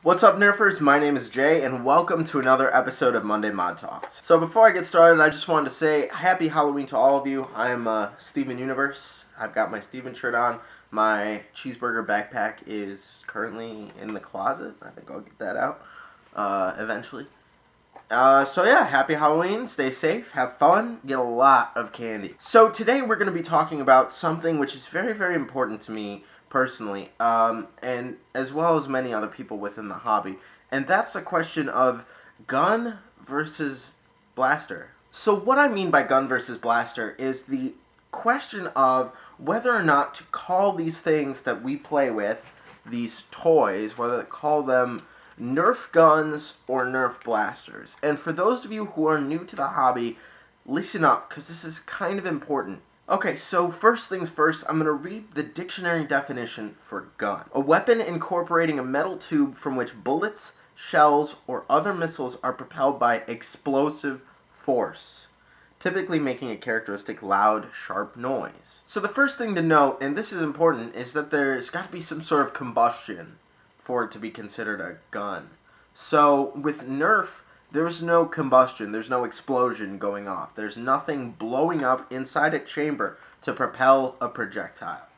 What's up, Nerfers? My name is Jay, and welcome to another episode of Monday Mod Talks. So before I get started, I just wanted to say Happy Halloween to all of you. I'm Steven Universe. I've got my Steven shirt on. My cheeseburger backpack is currently in the closet. I think I'll get that out eventually. So yeah, happy Halloween, stay safe, have fun, get a lot of candy. So today we're going to be talking about something which is very, very important to me personally, and as well as many other people within the hobby, and that's the question of gun versus blaster. So what I mean by gun versus blaster is the question of whether or not to call these things that we play with, these toys, whether to call them Nerf guns or Nerf blasters. And for those of you who are new to the hobby, listen up, because this is kind of important. Okay, so first things first, I'm going to read the dictionary definition for gun. A weapon incorporating a metal tube from which bullets, shells, or other missiles are propelled by explosive force, typically making a characteristic loud, sharp noise. So the first thing to note, and this is important, is that there's got to be some sort of combustion for it to be considered a gun. So with Nerf, there's no combustion, there's no explosion going off. There's nothing blowing up inside a chamber to propel a projectile.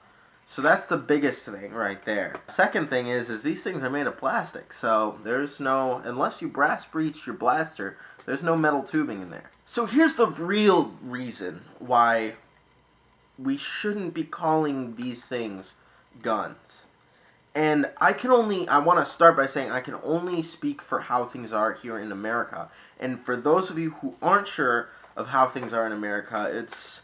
So that's the biggest thing right there. Second thing is these things are made of plastic, so there's no, unless you brass breach your blaster, there's no metal tubing in there. So here's the real reason why we shouldn't be calling these things guns. And I want to start by saying I can only speak for how things are here in America. And for those of you who aren't sure of how things are in America, it's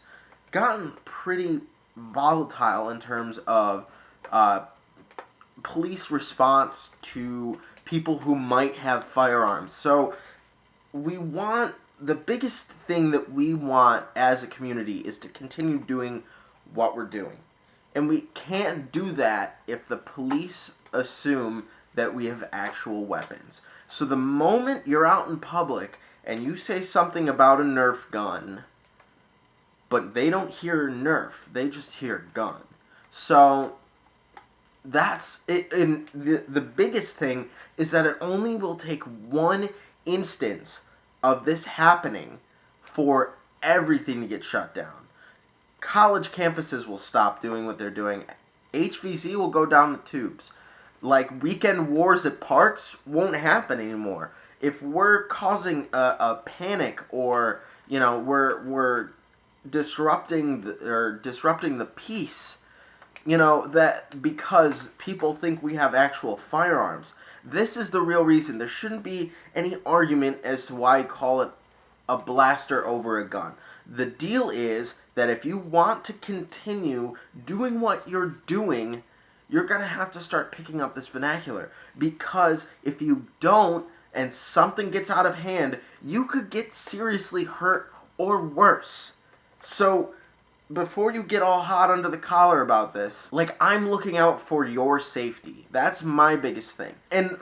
gotten pretty volatile in terms of police response to people who might have firearms. So the biggest thing that we want as a community is to continue doing what we're doing. And we can't do that if the police assume that we have actual weapons. So the moment you're out in public and you say something about a Nerf gun, but they don't hear Nerf, they just hear gun. So that's it. And the biggest thing is that it only will take one instance of this happening for everything to get shut down. College campuses will stop doing what they're doing. HVZ will go down the tubes. Like, weekend wars at parks won't happen anymore. If we're causing a panic, or we're disrupting the peace, that because people think we have actual firearms, this is the real reason. There shouldn't be any argument as to why I call it a blaster over a gun. The deal is that if you want to continue doing what you're doing, you're going to have to start picking up this vernacular. Because if you don't, and something gets out of hand, you could get seriously hurt or worse. So before you get all hot under the collar about this, I'm looking out for your safety. That's my biggest thing. And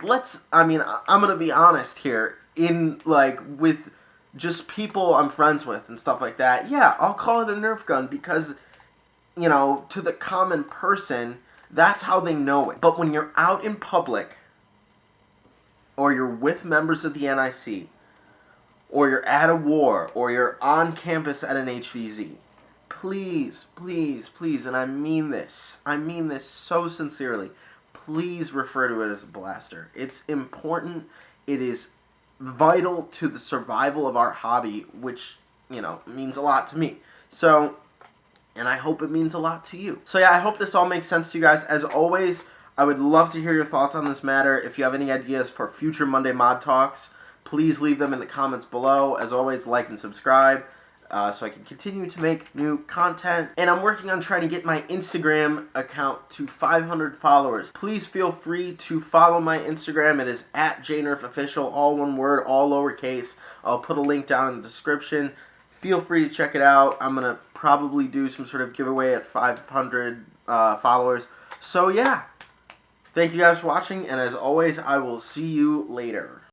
I'm going to be honest here, with just people I'm friends with and stuff like that, yeah, I'll call it a Nerf gun because, to the common person, that's how they know it. But when you're out in public, or you're with members of the NIC, or you're at a war, or you're on campus at an HVZ, please, please, please, and I mean this so sincerely, please refer to it as a blaster. It's important. It is vital to the survival of our hobby, which, means a lot to me. So, and I hope it means a lot to you. So yeah, I hope this all makes sense to you guys. As always, I would love to hear your thoughts on this matter. If you have any ideas for future Monday Mod Talks, please leave them in the comments below. As always, like and subscribe, so I can continue to make new content. And I'm working on trying to get my Instagram account to 500 followers. Please feel free to follow my Instagram. It is @JNerfOfficial, all one word, all lowercase. I'll put a link down in the description. Feel free to check it out. I'm going to probably do some sort of giveaway at 500 followers. So yeah, thank you guys for watching, and as always, I will see you later.